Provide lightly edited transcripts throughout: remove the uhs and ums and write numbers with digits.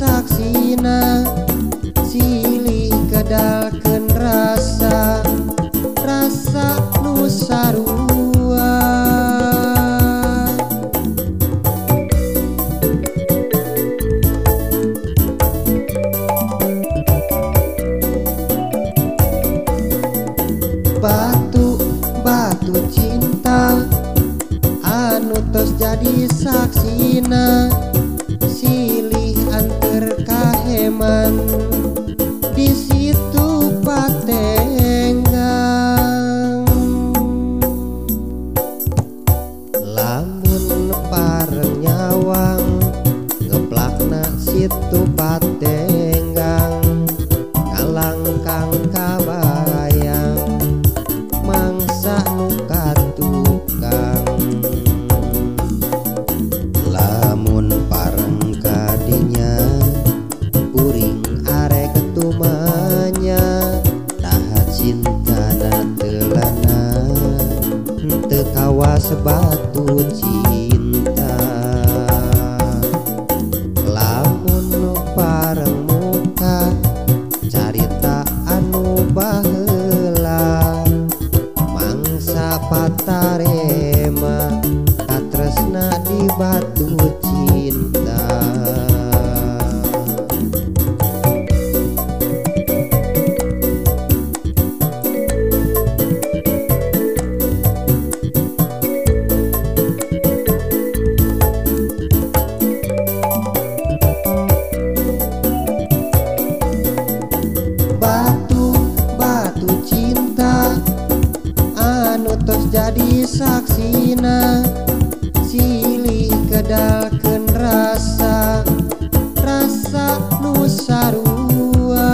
saksina silih kedalkeun rasa nu sarua. Batu cinta anu tos jadi saksina silih anter kaheman di situ patenggang. Lamun pareng nyawang ngeplakna situ patenggang kalangkang kabayang mangsa nu katukang. Lamun pareng kadinya uring arek ketumanya tahat cintana teulana teu kawas batu cinta. Lamun pareng muka carita anu baheula mangsa patarema katresna di batu cinta. Batu cinta anu tos jadi saksina silih kedalkeun rasa nu sarua.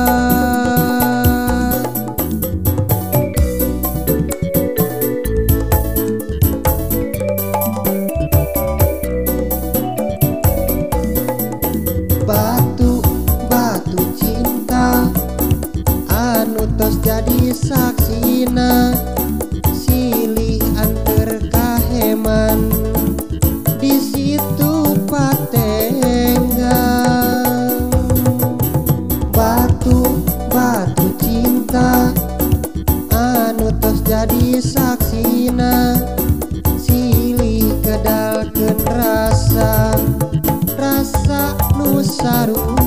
Batu cinta anu tos jadi saksina silih anter kaheman di situ patenggang. Batu cinta anu tos jadi saksina silih kedalkeun rasa nu sarua.